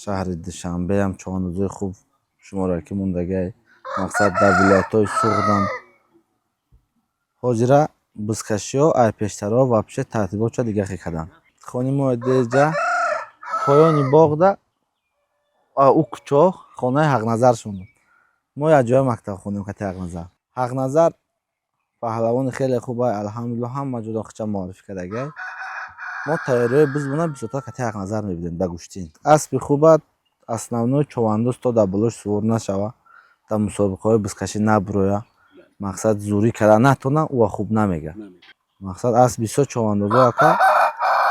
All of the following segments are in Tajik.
شهر دوشنبه هم چواندوزای خوب شماره که موندگی مقصد در ولایت‌های سوغدم حاجره بزکشی ها ای پیشترها و پیش ترتیبات چه دیگه کردن خانی ما دیجا پایانی باغ ده او کچه خانه حق نظر شوند ما یک جای مکتب خونیم که حق نظر پهلوان خیلی خوبه الحمدلله همه جدا خچه معرفی کردگی ما تیاری بزبونه بیسوتا که حق نظر میبینیم در گوشتین اسبی خوبه основной چواندوز تا در بلوش سوار نشوه در مسابقه های بزکشی نبرویه مقصد زوری کردن نتونه او خوب نمیگه مقصد اسب بسیار چواندوزه که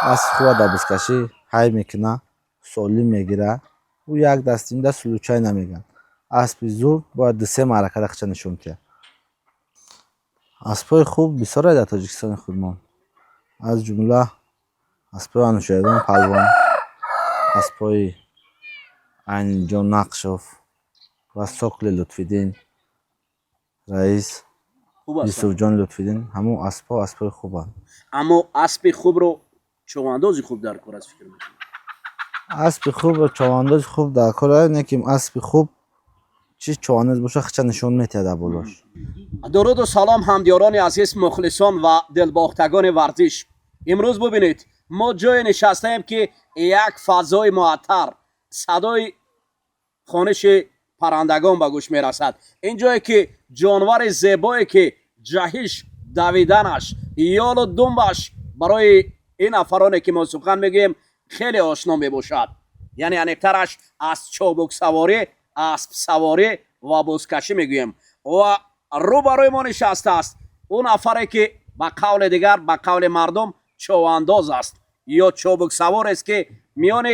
اسب خوبه در بزکشی های میکنه سالی میگیره او یک دستیم در سلوچای نمیگن اسب زور باید دو سه معرکه دخچه نشون که اسبای خوب بسیار در تاجیکستان خودمان از جمله اسبای انوشیروان پلوان اسبای اینجان نقشوف و ساکل لطفیدین رئیس یوسف جان لطفیدین همون اسبای خوبه اما اسب خوب رو چواندوزی خوب در کار است فکر میکنم اسب خوب و چواندوز خوب در کار اینه که اسب خوب چی چواندوز باشه خچه نشون میتیه در بلاش درود و سلام همدیاران عزیز مخلصان و دلباختگان ورزش امروز ببینید ما جای نشستیم که یک فضای معطر صدای خوانش پرندگان به گوش میرسد اینجایی که جانور زیبایی که جهش دویدنش یال و دنبش برای این افرانی که ما سخن میگیم خیلی آشنا میباشد یعنی انکترش از چابک سواری اسب سواری و بزکشی میگویم و رو برای ما نشسته است اون افری که به قول دیگر به قول مردم چوانداز است یا چابک سوار است که میان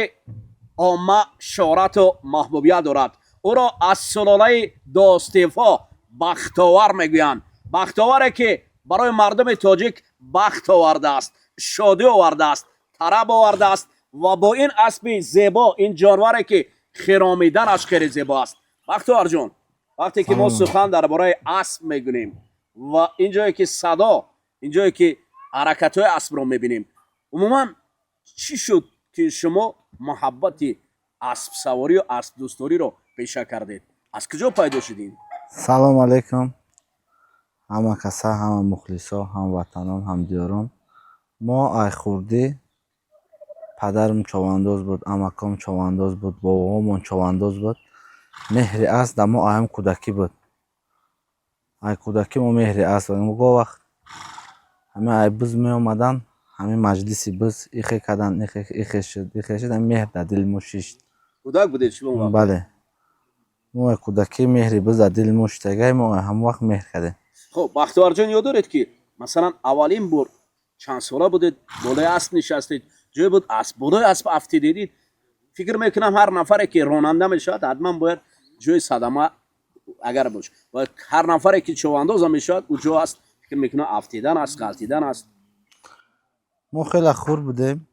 عامه شهرت و محبوبیت دارد او را از سلاله داستیفا بختاور میگویند بختاوره که برای مردم تاجیک بخت آورده است شادی آورده است طرب آورده است و با این اسب زیبا این جانوره که خرامیدنش خیلی زیبا است بختاور جان وقتی که ما سخن درباره اسب میگوییم و اینجایی که صدا اینجایی که حرکت های اسب رو میبینیم عموما چی شد که شما محبت اسب سواری و اسب دوستداری رو پیشه کردید از کجا پیدا شدین سلام علیکم همه کسا همه مخلصا هم وطنان هم دیاران ما ای خوردی پدرم چوانداز بود امکام چوانداز بود بابامون چوانداز بود مهری است در ما اهم کودکی بود ای کودکی ما مهری است و گو وقت همه ای بز می آمدن همه مجلسی بز ایخی کردن ایخی شد مهر در دل ما شیشت کودک بودید شما بله ما کودکی مهری بز در دل ما شتگی ما هم وقت مهر کرده خب بختیار جان یاد دارید که مثلا اولین بار چند ساله بودید بالای اسب نشستید جای بود اسب بالای اسب افتیدید فکر میکنم هر نفری که راننده میشد حتما باید جای صدمه اگر باشه و هر نفری که چوانداز میشد او جا است فکر میکنم افتیدن است غلطیدن است ما خیلی خور بودیم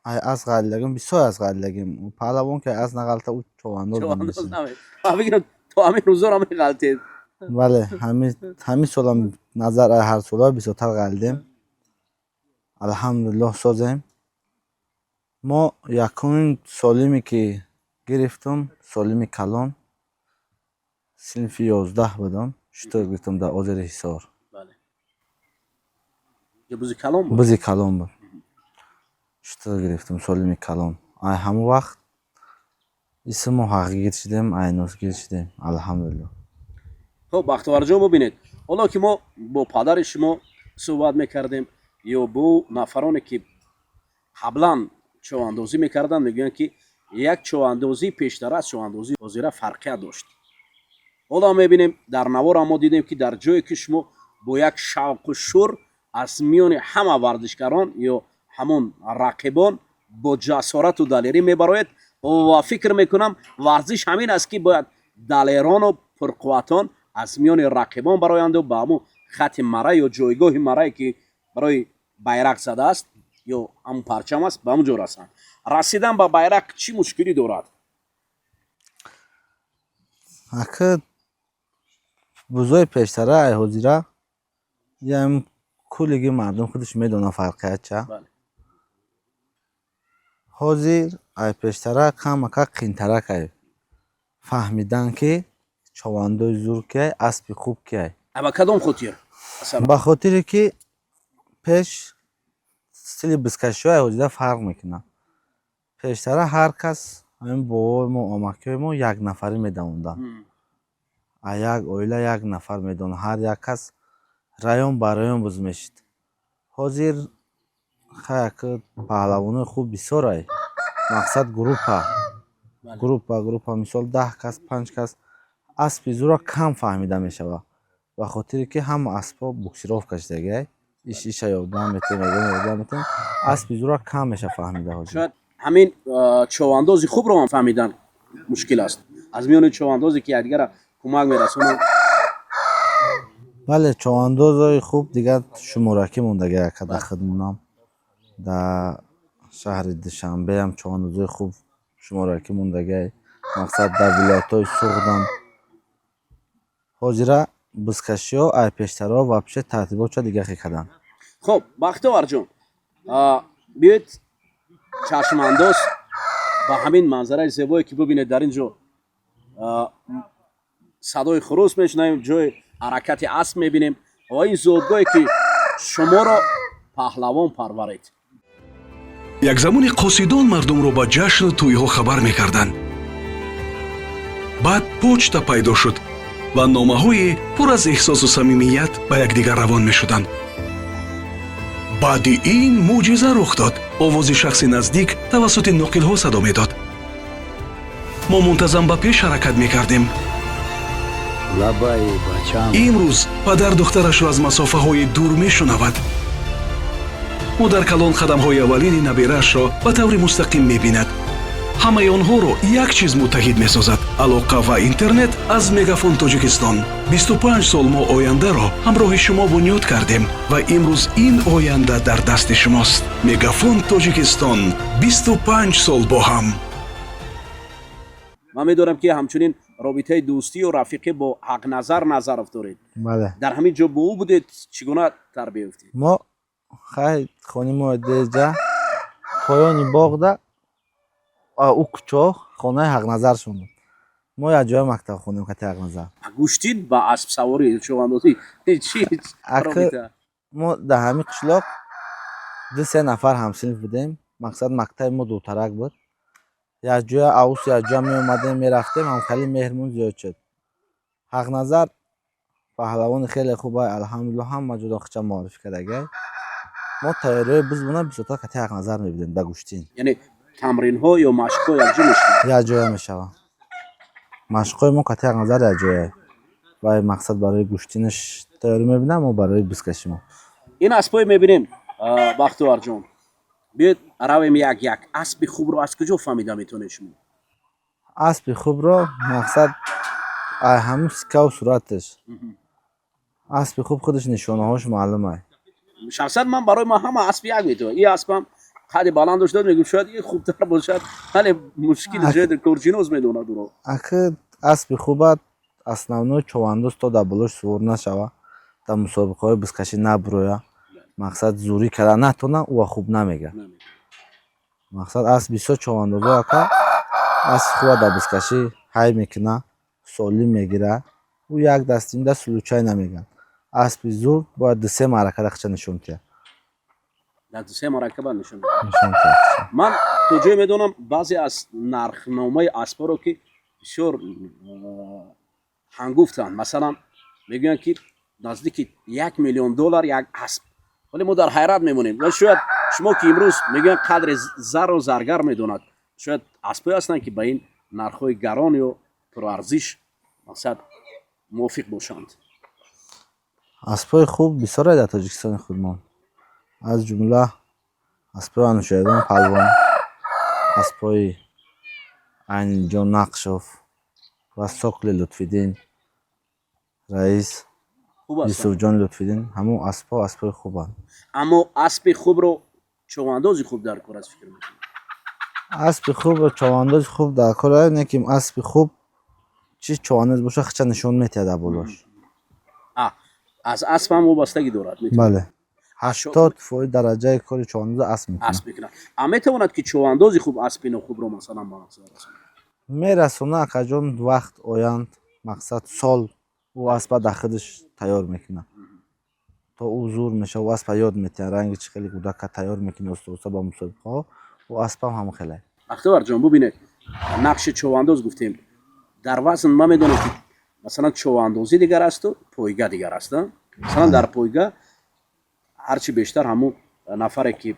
از غلطیم بسیار از غلطیم پهلوان که از نغلطه او چوانداز نمیشه فکر تو همین روزا رو میغلطید بله همین سال هم نظر هر سال بسیارتر غلطیم الحمدلله سازیم ما یکمین سالیمی که گرفتم سالیم کلان صنف 11 بودم اشتراک گرفتم در آذر حصار بله یه بوزی کلان بود بوزی کلان بود اشتراک گرفتم سالیم کلان ای همون وقت اسم ما حقیقی شدیم ای ناس گیر شدیم الحمدلله خب بختیار جان ببینید حالا که ما با پدر شما صحبت میکردیم یا با نفرانی که قبلا چواندازی میکردن میگن که یک چواندازی پیشتر از چواندازی بازیره فرقیت داشت حالا میبینیم در نوار ما دیدیم که در جایی که شما با یک شوق و شور از میان همه ورزشکاران یا همون رقیبان با جسارت و دلیری میبراید و فکر میکنم ورزش همین است که باید دلیران و پرقوتان از میان رقیبان برایند و به همون خط مره یا جایگاه مره که برای بیرق زده است یا همون پرچم است به همون جا رسند رسیدن به بیرق چی مشکلی دارد اکه بزرگ پیشتره ای حضیره یه کلیگی مردم خودش میدونه فرقیت چه حاضر ай пештара камака қиинтарак ай фаҳмидан ки човандои зур кияй, аспи хуб кияй. ба кадом хотир? ба хотире ки пеш стили бизкашиҳои ҳозира фарқ мекунад. Пештара ҳар кас ҳамин бобои мо, омакиҳои мо якнафарӣ медамонданд. Як оила як нафар медонад. Ҳар як кас район ба район буз мешид. Ҳозир хаяки паҳлавонои хуб бисёр ай. Мақсад группа мисол 10 кас, 5 кас аспи зура кам фаҳмида мешавад. Ба хотире ки ҳама аспҳо буксировка шудагиай. Иша ёрдам метавонем. Аспи зура кам меша фаҳмида ҳозир. шояд ҳамин човандози хубро ҳам фаҳмидан мушкил аст. Аз миёни човандозе ки якдигара кӯмак мерасонанд. бале, човандозои хуб дигар шуморакӣ мондагиай дар хидмонам. Дар шаҳри Душанбеам човандозои хуб шуморакӣ мондагиай. Мақсад дар вилоятҳои суғдам. ҳозира бизкашиҳо, айпештаро вобше тартиботша дигаре карданд. хуб, бахтиёрҷон, биёед чашмандоз ба ҳамин манзараи зебое ки бубинед дар ин ҷо садои хурус мешунавем, ҷои ҳаракати асп мебинем ва ин зодгоҳе ки шуморо паҳлавон парваред. якзамони қосидон мардумро ба ҷашну тӯйҳо хабар мекарданд. баъд почта пайдо шуд ва номаҳое пур аз эҳсосу самимият ба якдигар равон мешуданд. баъди ин мӯъҷиза рух дод. овози шахси наздик тавассути ноқилҳо садо медод. мо мунтазам ба пеш ҳаракат мекардем. имрӯз падар духтарашро аз масофаҳои дур мешунавад. ӯ дар калон қадамҳои аввалини набираашро ба таври мустақим мебинад. ҳамаи онҳоро як чиз муттаҳид месозад: алоқа ва интернет аз Мегафон Тоҷикистон. 25 сол мо ояндаро ҳамроҳи шумо бунёд кардем ва имрӯз ин оянда дар дасти шумост. Мегафон Тоҷикистон, 25 сол бо ҳам. ман медонам ки ҳамчунин робитаи дӯстию рафиқӣ бо Ҳақназар доред. бале, дар ҳамин ҷо бо ӯ будед, чӣ гуна тарбия ёфтед? мо хай хонимои деҷа поёни боғда ӯ кӯчо хонаи Ҳақназар шундем. мо якҷоя мактаб хондем кати Ҳақназар. гӯштид ба асп саворӣ човандозӣ чӣ робита? мо дар ҳамин қишлоқ 2-3 нафар ҳамсинф будем. Мақсад мактаби мо дутарак буд. якҷоя авус якҷоя меомадем мерафтем, ҳамкали меҳрмон зиёд шуд. Ҳақназар паҳлавони хеле хуб ай, алҳамдулиллаҳ ҳама ҷо дохча муаррифӣ кардагиай. мо тайёриҳои бизбона бисёртар кати Ҳақназар мебудем ба гӯштин. яъне тамринҳо ё машқҳо якҷо мешаванд? якҷоя мешаванд. машқҳои мо кати Ҳақназар якҷоя. вай мақсад барои гӯштинаш тайёрӣ мебинам, мо барои бизкашӣ мо. ин аспҳое мебинем. бахтиёрҷон, биёед равем як аспи хубро аз куҷо фаҳмида метавонед шумо? аспи хубро мақсад ай ҳамин сикаву сураташ. аспи хуб худаш нишонаҳош маълум ай. шахсан ман барои ман ҳама аспи як метавонад. ин аспам қадди баланд доштад, мегӯм шояд ин хубтар бошад, вале мушкили ҷояд корҷиноз медонад ӯро. аки аспи хубат основной човандоз то дар болош сувор нашава, дар мусобиқаҳои бизкашӣ набуроя. мақсад зурӣ карда натона, ӯа хуб намега. мақсад асп бисёр човандозо ака аспи хуба дар бизкашӣ ҳай мекуна, солим мегира. ӯ як дастимда сулучай намеган. аспи зур бояд 2-3 маърака дақча нишон кия. дар 2-3 маракаба нишон. нишон кия. ман то ҷое медонам баъзе аз нархномаи аспҳоро ки бисёр ҳангуфтанд. масалан мегӯянд ки наздики $1 миллион як асп. вале мо дар ҳайрат мемонем. ва шояд шумо ки имрӯз мегӯянд қадри зару заргар медонад, шояд аспҳое ҳастанд ки ба ин нархҳои гарон ё пурарзиш мақсад мувофиқ бошанд. аспҳои хуб бисёр ай дар Тоҷикистони худмон. аз ҷумла аспҳои Анушердин Палвон, аспҳои Айниҷон Нақшов ва Сокли Лутфиддин раис, Юсуфҷон Лутфиддин, ҳамон аспҳо аспҳои хубанд. аммо аспи хубро човандози хуб дар кор аст фикр мекунед? аспи хуб ва човандози хуб дар кор ай, не ки аспи хуб чӣ човандоз боша хича нишон метиҳад дар болош. аз асп ҳам вобастагӣ дорад? бале, 80% дараҷаи кори човандоз асп мекунад. اسب میکنن اما میتواند که چواندازی خوب اسب اینو خوب رو مثلا با نقص برسونه мерасона акаҷон вақт оянд мақсад сол ӯ аспа дар худаш тайёр мекунад то ӯ зур мешава ӯ аспа ёд метиҳад ранги чӣ хеле кӯдака тайёр мекунад оста ба мусобиқаҳо ӯ аспам ҳам хеле اختیار جان ببینید نقش چوانداز گفتیم در وزن ما میدونیم که مثلا چواندازی دیگر است و پویگه دیگر است مثلا در پویگه هرچی بیشتر همون نفری که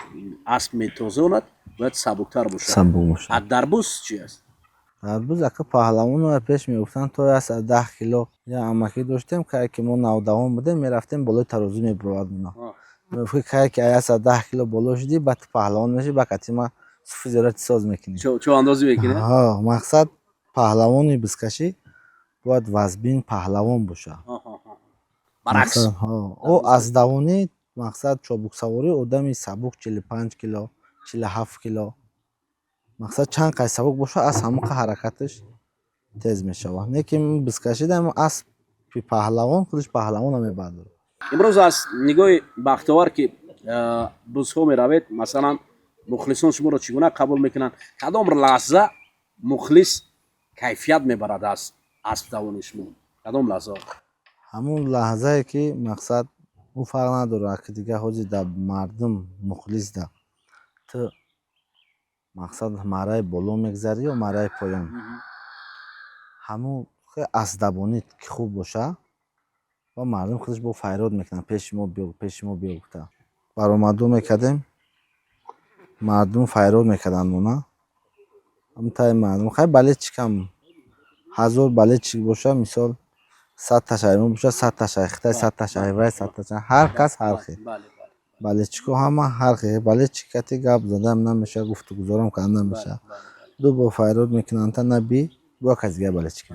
اسب میتوزاند باید سبکتر باشه сабук бошад. دربوس چی است дарбуз ака паҳлавонро пеш мегуфтанд то 10 кило я амакӣ доштем кае ки мо навдавон будем мерафтем болои тарозӣ мебуровардм мегуфт кае ки 10 кило боло шудӣ ба ту паҳлавон мешӣ ба катима суфи зиёрати соз мекунӣ چواندازی میکنه мақсад паҳлавони бизкашӣ бояд вазбин паҳлавон бошад برعکس ӯ аз давонӣ мақсад чобуксаворӣ одами сабук 45 кило 47 кило мақсад чанд қай сабук бошад аз ҳамақа ҳаракаташ тез мешавад лекин бизкашӣ дар аспи паҳлавон худаш паҳлавонро мебардорад امروز از نگاه بختیوار که بزها میروید مثلا مخلصان شما رو چگونه قبول میکنن کدام لحظه مخلص کیفیت میبرد از اسب دوانی شما کدام لحظه ҳамун лаҳзае ки мақсад ӯ фарқ надорад ки дигар ҳози дар мардум мухлис да ту мақсад марраи боло мегзарӣ ё марраи поён ҳамун аздабонит ки хуб боша ва мардум худаш бо файрод мекунад пеши мо биё гуфта баромаду мекардем мардум файрод мекарданд мона ҳамтаи мардум хай балет чикам 1000 балет чик боша мисол 100 ташаи мо боша 100 ташаи хитай 100 ташаи вай 100 ташаи ҳар кас ҳар хел балетчико ҳама ҳар хел балетчикати гап задам намешавад гуфтугузорам кардан намешавад ду бо файрод мекунанд та наби бо казига балетчик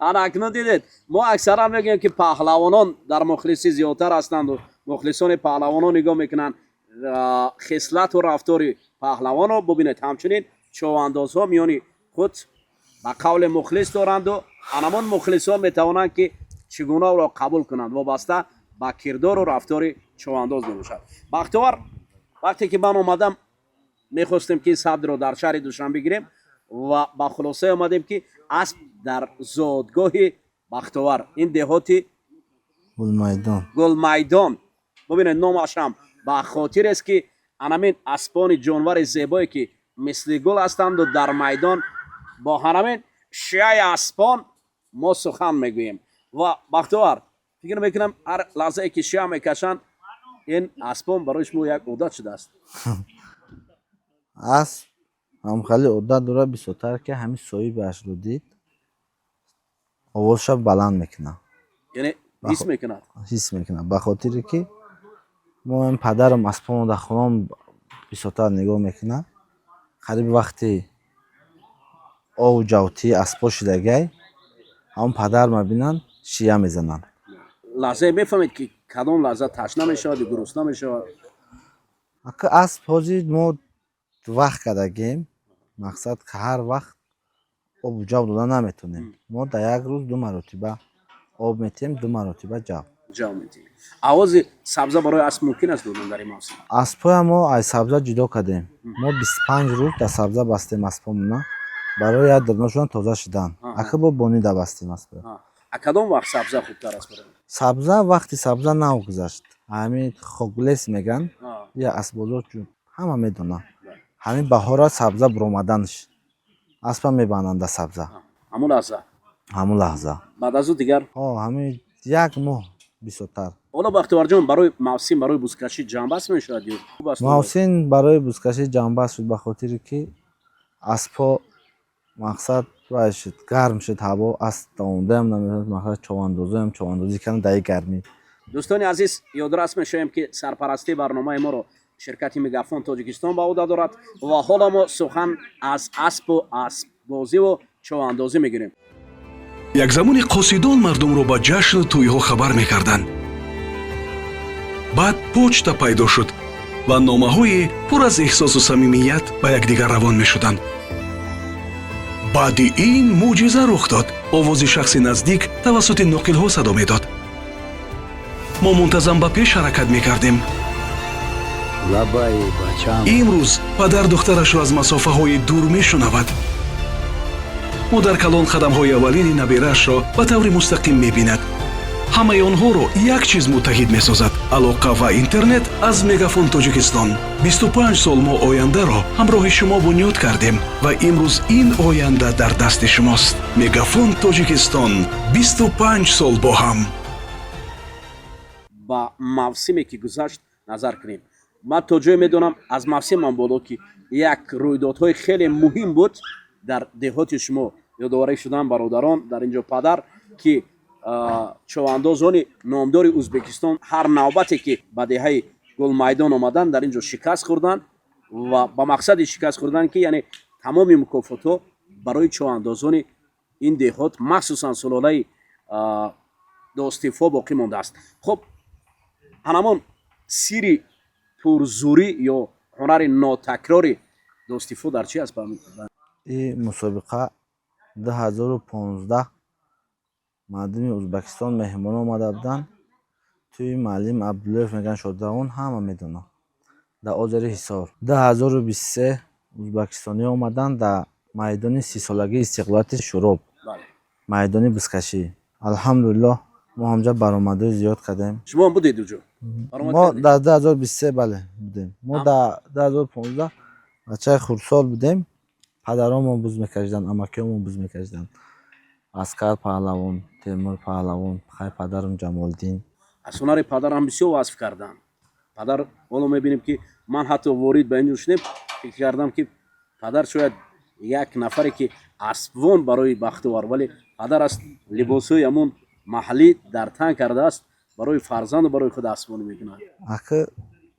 انا اکنون دیدید ما اکثرا میگیم که پهلوانان در مخلصی زیادتر هستند و مخلصان پهلوانان نگاه میکنند خصلت و رفتار پهلوان رو ببینید همچنین چواندازها میانی خود با قول مخلص دارند و انمان مخلصان میتوانند که چگونه او را قبول کنند وابسته با کردار و رفتار چوانداز میباشد بختیوار وقتی که من اومدم میخواستیم که صدر رو در شهر دوشنبه بگیریم و با خلاصه اومدیم که اسب در زادگاه بختیوار این دهاتی گل میدان ببینید نامش هم با خاطر است که انامین اسبان جانور زیبایی که مثل گل هستند و در میدان با همین شیای اسبان ما سخن میگوییم و بختیوار فکر میکنم هر لحظه که شیای میکشند این اسبان برایش مو یک عادت شده است اسب ҳам хеле одат дорад бисёртар ки ҳамин соҳибашро дид овозша баланд мекунад یعنی حس میکند ҳис мекунад ба хотире ки мо ин падарам аспонро дар хонам бисёртар нигоҳ мекунад қариби вақти ову ҷавтии аспо шидагай ҳамон падар мебинанд шия мезананд لحظه میفهمید که کدام لحظه تشنه میشود یا گرسنه میشود ака асп ҳозир мо вақт кардагем мақсад ки ҳар вақт обу ҷав дода наметонем мо дар як рӯз 2 маротиба об метиҳем 2 маротиба ҷав جا میتونید آواز سبزه برای اسب ممکن است دادن در این موسم аспоя мо аз сабза ҷудо кардем мо 25 рӯз дар сабза бастем аспомона барои як доднашон тоза шидан ака бо бонида бастем аспоя کدام وقت سبزه خوبتر است برای сабза вақти сабза навгузашт ҳамин хоглес меган я асбозор ҳама медонанд ҳамин баҳора сабза буромаданш аспа мебанданд дар сабза همون لحظه ҳамун лаҳза بعد از او دیگر ҳамин як моҳ бисёртар حالا بختیوار جان برای موسم برای بزکشی جنبست میشود یا خوب است мавсин барои бузкашӣ ҷанбаст шуд ба хотире ки аспҳо мақсад вай шуд гарм шуд ҳаво асп давондаам наметавонад мақсад човандозиам човандозӣ кардам дар ин гармӣ دوستان عزیز یادرس میشویم که سرپرستی برنامه ما رو شرکت مگافون تاجیکستان به عهده دارد و حالا ما سخن از اسب و اسب بازی و چواندازی میگیریم як замони қосидон мардумро ба ҷашну тӯйҳо хабар мекарданд баъд почта пайдо шуд ва номаҳое пур аз эҳсосу самимият ба якдигар равон мешуданд баъди ин мӯъҷиза рух дод овози шахси наздик тавассути ноқилҳо садо медод мо мунтазам ба пеш ҳаракат мекардем. лабай бачам. имрӯз падар духтарашро аз масофаҳои дур мешунавад. мо дар калон қадамҳои аввалини набираашро ба таври мустақим мебинад. ҳамаи онҳоро як чиз муттаҳид месозад: алоқа ва интернет аз Мегафон Тоҷикистон. 25 сол мо ояндаро ҳамроҳи шумо бунёд кардем ва имрӯз ин оянда дар дасти шумост. Мегафон Тоҷикистон, 25 сол бо ҳам. ба мавсиме ки гузашт назар кунем. ман то ҷое медонам аз мавсимам боло ки як рӯйдодҳои хеле муҳим буд дар деҳоти шумо. ёдоварӣ шудан бародарон дар инҷо падар ки човандозони номдори Ӯзбекистон ҳар навбате ки ба деҳаи Гулмайдон омаданд дар инҷо шикаст хӯрданд ва ба мақсади шикаст хӯрдан ки яъне тамоми мукофотҳо барои човандозони ин деҳот махсусан сулолаи доистифо боқӣ мондааст. хуб ҳанамон сири пурзурӣ ё ҳунари нотакрори доистифо дар чи аст? ин мусобиқа 2015 мардуми Ӯзбекистон меҳмон омада буданд. Туи Маълим Абдуллоев меган шодравон ҳама медонад. Дар озери Ҳисор 2023 ӯзбекистонӣ омаданд дар майдони 30-солагии истиқлолияти Шуроб, майдони бизкашӣ. Алҳамдулиллоҳ мо ҳамҷа баромадҳои зиёд кардем. шумо ҳам будед уҷо? мо дар 2023 бале будем. Мо дар 2015 бачаи хурдсол будем. Падаромон буз мекашиданд, амакиёмон буз мекашиданд. Аскар Паҳлавон, Темур Паҳлавон, хай падарам Ҷамолдин. аз ҳунари падарам бисёр васф карданд. падар ҳоло мебинем ки ман ҳатто ворид ба ин ҷо шудем, фикр кардам ки падар шояд як нафаре ки аспвон барои бахтовар, вале падар аст либосҳои ҳамон маҳаллӣ дар тан кардааст, барои фарзанду барои худ аспвонӣ мекунад. Аки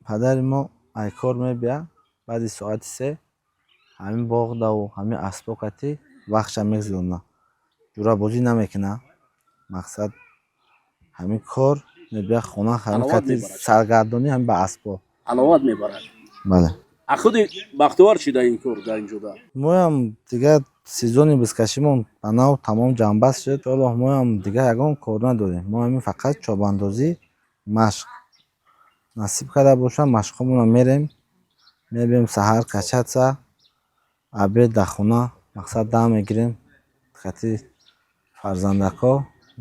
падари мо айкор мебияд, баъди соати 3 ҳамин боғдаву ҳамин аспо кати вақтша мегузарона. ҷурабозӣ намекуна. Мақсад ҳамин кор мебияд хона ҳамин кати саргардонӣ ҳамин ба аспо. ҳаловат мебарад. Бале. аз худи бахтовар чӣ дар ин кор дар ин ҷода? моям дигар сезони бизкашимон ба нав тамом ҷанбаст шуд. иншоаллоҳ моям дигар ягон кор надорем. мо ҳамин фақат чобандозӣ, машқ. насиб карда бошад машқҳомонро мерем. мебием саҳар качатса, абед дар хона мақсад дам мегирем. кати фарзандако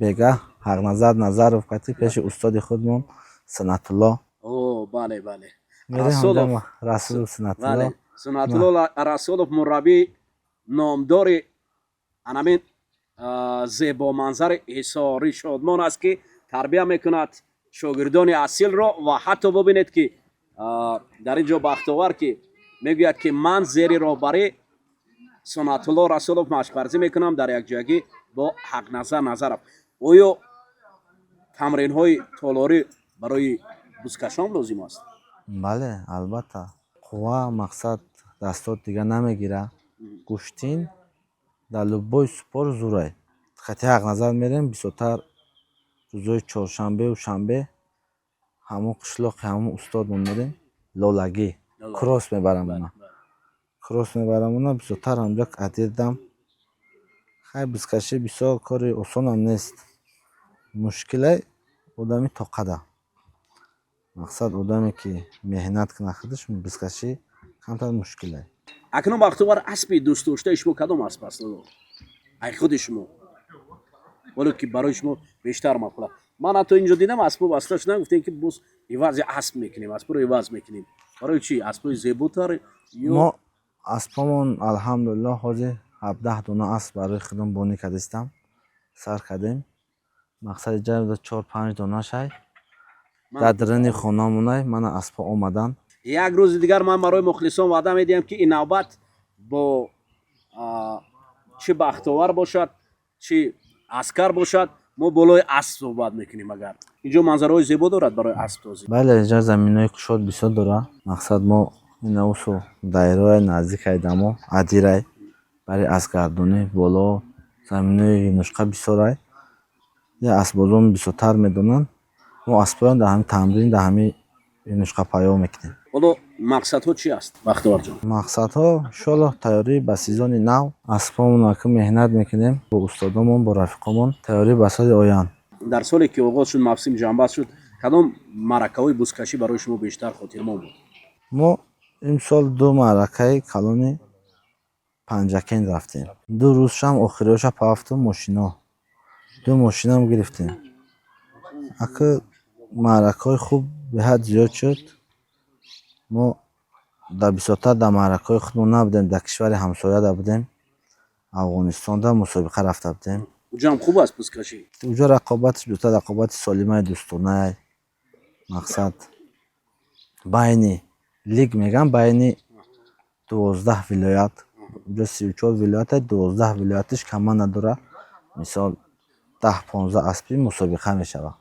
бегаҳ Ҳақназар Назаров кати пеши устоди худмон Санатулло. О, бале, бале. мерем Расулов. ҳамҷа Расулов Санатулло. Бале. Сунатулло Расулов мураббии номдори анамин зебоманзари Ҳисори Шодмон аст ки тарбия мекунад шогирдони асилро ва ҳатто бубинед ки дар ин ҷо бахтовар ки мегӯяд ки ман зери роҳбарӣ Сунатулло Расулов машқварзӣ мекунам дар якҷоягӣ бо Ҳақназар Назаров. оё тамринҳои толорӣ барои бузкашон лозим аст? бале, албатта. қувва мақсад дастот дига намегира. гӯштин дар луббои спор зурай. хати Ҳақназар мерем бисёртар рӯзои чоршанбеву шанбе ҳамон қишлоқи ҳамон устодмон мерем лолагӣ кросс мебарам она. кросс мебарам она бисёртар ҳамҷа адидам. хай бизкашӣ бисёр кори осонам нест. мушкиле одами тоқада. мақсад одаме ки меҳнат кунад худаш бизкашӣ камтар мушкиле. акнун бахтовар аспи дӯстдоштаи шумо кадом асп аст? ай худи шумо вале ки барои шумо бештар мақбул аст. ман ҳатто инҷо дидам аспо баста шудан гуфтем ки боз ивази асп мекунем, аспро иваз мекунем. барои чӣ? аспои зеботар ё мо аспомон алҳамдулиллоҳ ҳозир 17 дона асп барои худам бонӣ кардистам. сар кардем. мақсади ҷайбда 4-5 донашай дар дарини хонамонай мана аспо омаданд. як рӯзи дигар ман барои мухлисон ваъда медиҳам ки ин навбат бо чӣ бахтовар бошад, чӣ аскар бошад, мо болои асп суҳбат мекунем. агар инҷо манзараҳои зебо дорад барои аспдозӣ? бале, инҷа заминои кушод бисёр дорад. мақсад мо инавусу дайрои наздикай дамо адирай барои аспгардонӣ боло заминои юнушқа бисёрай. я аспбозон бисёртар медонанд. мо аспоям дар ҳамин тамрин дар ҳамин юнушқа пайо мекунем. ҳоло мақсадҳо чӣ аст бахтоварҷон? мақсадҳо иншоаллоҳ тайёрӣ ба сезони нав аспомон аки меҳнат мекунем бо устодомон бо рафиқомон тайёрӣ ба соли оянд. дар соле ки оғоз шуд мавсим ҷанбаст шуд, кадом маъракаҳои бузкашӣ барои шумо бештар хотирмон буд? мо имсол 2 маъракаи калони Панҷакент рафтем. 2 рӯзшам охириёша пафтум мошино. 2 мошинам гирифтем. Ака маъракаҳои хуб беҳад зиёд шуд. Мо дар бисёртар дар маъракаҳои худмон набудем, дар кишвари ҳамсояда будем. Афғонистонда мусобиқа рафта будем. уҷам хуб аст бузкашӣ? Уҷо рақобатиш бештар рақобати солимаи дӯстонаи мақсад байни лиг мегӯям байни 12 вилоят. Уҷо 34 вилоята, 12 вилоятиш кама надора. Мисол 10-15 аспи мусобиқа мешавад.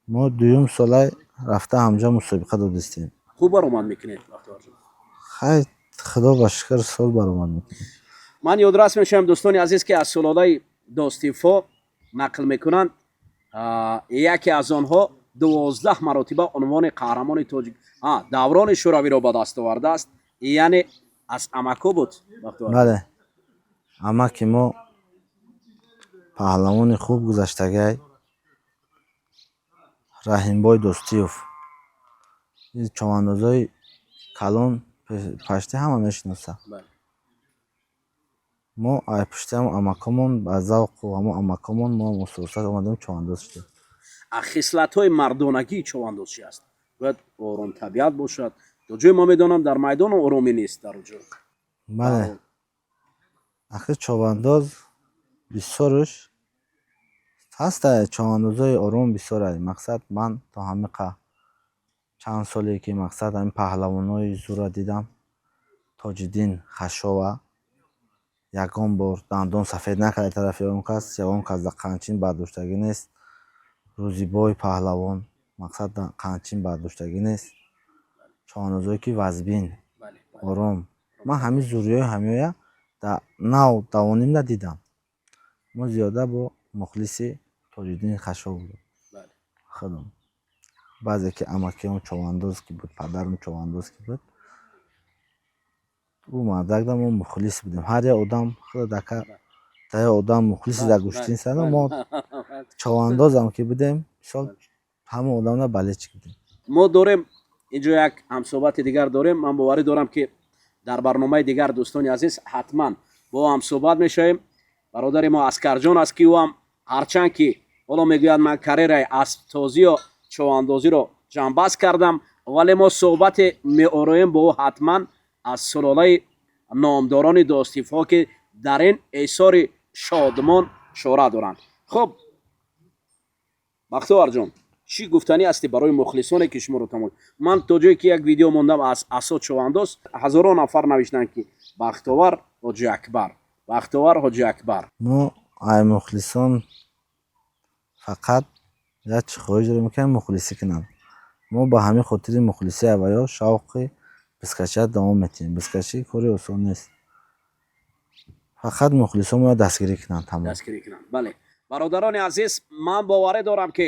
Мо дуюм солай рафта ҳамҷо мусобиқа додистем. хуб баромад мекунед Бахтиёрҷон? Хай худо ба шукр сол баромад мекунем. ман ёдрас мешавам дӯстони азиз ки аз сулолаи достифо нақл мекунанд. яке аз онҳо 12 маротиба унвони қаҳрамони тоҷик даврони шӯравиро ба даст овардааст. яъне аз амако буд. Бале, амаки мо паҳлавони хуб гузаштагиай Раҳимбой Достиёв. Чавандозои калон пашти ҳама мешиноса. мо ай пушти ҳамо амакомон ба завқу ҳамо амакомон мо мусофат омадем чавандоз шудем. хислатҳои мардонагии чавандоз чи аст? бояд ором табиат бошад. то ҷое ма медонам дар майдон оромӣ нест дар уҷо. Бале, ахир чавандоз бисёрш ҳаста. Чавандозои ором бисёрад. Мақсад ман то ҳамиқа чанд соле ки мақсад ҳамин паҳлавонои зура дидам. Тоҷиддин Хашова ягон бор дандон сафед накард тарафи он кас, ягон кас дар қанчин бардоштагӣ нест. Рӯзибой паҳлавон мақсад дар қанчин бардоштагӣ нест. Чавандозое ки вазбин, ором. Ман ҳамин зуриёи ҳамёя дар нав давоним надидам. Мо зиёда бо мухлиси Тоҷиддин Хашов будем. Худом баъзе ки амакиём чавандоз ки буд, падарам чавандоз ки буд, ӯ мардакда мо мухлис будем. Ҳар як одам худака да як одам мухлиси дар гӯштин сана мо чавандозам ки будем, мисол ҳама одамна балечи будем. мо дорем инҷо як ҳамсӯҳбати дигар дорем. ман боварӣ дорам ки дар барномаи дигар дӯстони азиз ҳатман бо ҳамсӯҳбат мешавем. бародари мо Аскарҷон аст ки ӯ ҳам ҳарчанд ки ҳоло мегӯяд ман карьераи асптозиё чавандозиро ҷамъбаст кардам, вале мо суҳбате меороем бо ӯ ҳатман аз сулолаи номдорони достифҳо ки дар ин эҳсори шодмон шора доранд. хуб Бахтиёрҷон, чӣ гуфтанӣ ҳасти барои мухлисоне ки шуморо тамош? ман то ҷое ки як видео мондам аз асод чавандоз, ҳазорон нафар навиштанд ки Бахтовар Ҳоҷи Акбар, Бахтовар Ҳоҷи Акбар. мо ай мухлисон фақат як чӣ хоҳиш дорем ки мухлисӣ кунам. мо ба ҳамин хотири мухлисӣ авваё шавқи бизкашият давом метиҳем. Бизкашӣ кори осон нест. Фақат мухлисон мояд дастгирӣ кунанд. дастгирӣ кунанд. бале бародарони азиз, ман боварӣ дорам ки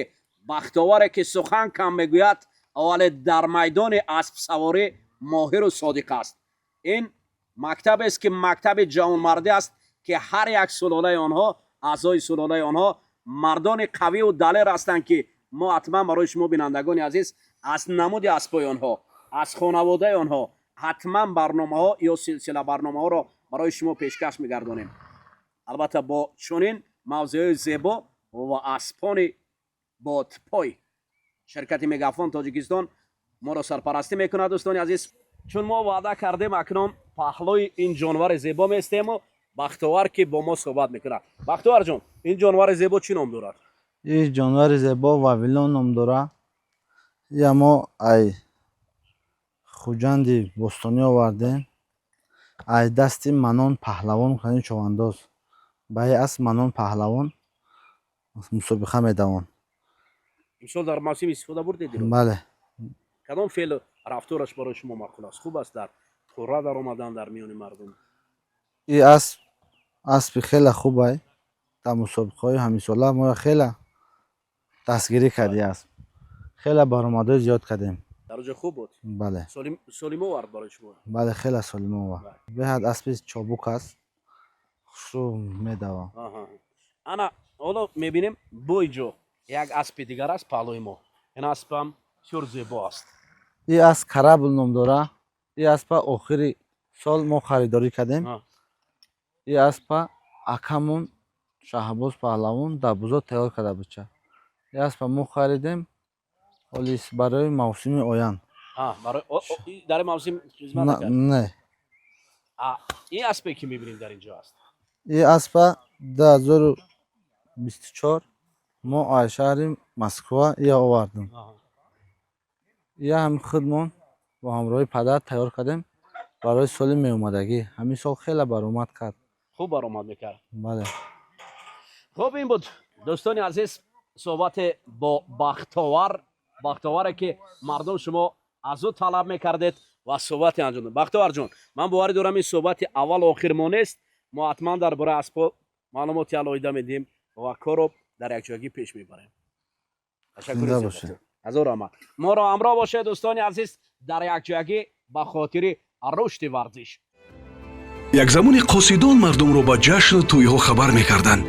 Бахтоваре ки сухан кам мегӯяд, вале дар майдони аспсаворӣ моҳиру содиқ аст. ин мактабест ки мактаби ҷавонмардӣ аст ки ҳар як сулолаи онҳо, аъзои сулолаи онҳо мардони қавию далер ҳастанд ки мо ҳатман барои шумо бинандагони азиз аз намуди аспои онҳо, аз хонаводаи онҳо ҳатман барномаҳо ё силсила барномаҳоро барои шумо пешкаш мегардонем. албатта бо чунин мавзеъҳои зебо ва аспони ботпой. ширкати Мегафон Тоҷикистон моро сарпарастӣ мекунад. дӯстони азиз, чун мо ваъда кардем акнун паҳлӯи ин ҷонвари зебо меистему Бахтовар ки бо мо суҳбат мекунад. Бахтоварҷон, ин ҷонвари зебо чӣ ном дорад? ин ҷонвари зебо Вавилон ном дорад. я мо ай хуҷанди бостонӣ овардем, ай дасти Манон паҳлавон кани чавандоз. баи аст Манон паҳлавон мусобиқа медавон. имсол дар мавсим истифода бурдед? Бале. кадом феълу рафтораш барои шумо маъқул аст? хуб аст дар қурра дар омадан дар миёни мардум? ин аспи хеле хубай. дар мусобиқаҳои ҳамисола мо хеле дастгирӣ карди аст. хеле баромадҳои зиёд кардем. дар уҷо хуб буд? Бале. солимо овард барои шумо? бале хеле солимо овард. беҳад аспи чобук аст. хушрӯ медавад. ана ҳоло мебинем бо инҷо як аспи дигар аст паҳлӯи мо. ин аспам сёр зебо аст. ин асп карабл ном дора. ин аспа охири сол мо харидорӣ кардем. ин аспа акамон Шаҳбоз Паҳлавон дар бозор тайёр карда буча. ин аспа мо харидем ҳолис барои мавсими оянд. дар мавсим хизмат мекард. Не. ин аспе ки мебинем дар инҷо аст. ин аспа 2024 мо аз шаҳри Москва ия овардем. ия ҳами худмон бо ҳамроҳи падар тайёр кардем барои соли меомадагӣ. ҳамин сол хеле баромад кард. хуб баромад мекард. Бале. хуб ин буд дӯстони азиз суҳбате бо бахтоваре ки мардум шумо аз ӯ талаб мекардед ва суҳбате анҷом дод. Бахтовар ҷон, ман боварӣ дорам ин суҳбати аввал охир мо нест. мо ҳатман дар бораи аспо маълумоти алоҳида медиҳем ва корро дар якҷоягӣ пеш мебарем. Зинда бошед. азо раҳмат. моро ҳамроҳ бошед дӯстони азиз дар якҷоягӣ ба хотири рушди варзиш. як замони қосидон мардумро ба ҷашну тӯйҳо хабар мекарданд.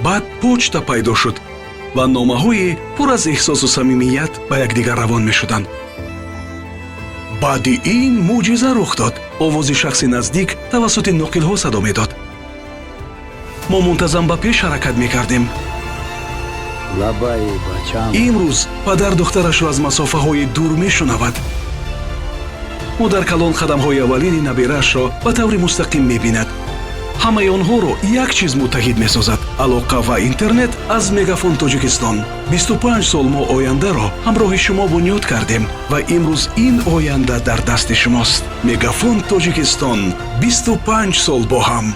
баъд почта пайдо шуд ва номаҳое пур аз эҳсосу самимият ба якдигар равон мешуданд. баъди ин мӯъҷиза рух дод. овози шахси наздик тавассути ноқилҳо садо медод. мо мунтазам ба пеш ҳаракат мекардем. Лабаи бачам. имрӯз падар духтарашро аз масофаҳои дур мешунавад. ӯ дар калон қадамҳои аввалини набираашро ба таври мустақим мебинад. ҳамаи онҳоро як чиз муттаҳид месозад: алоқа ва интернет аз Мегафон Тоҷикистон. 25 сол мо ояндаро ҳамроҳи шумо бунёд кардем ва имрӯз ин оянда дар дасти шумост. Мегафон Тоҷикистон 25 сол бо ҳам.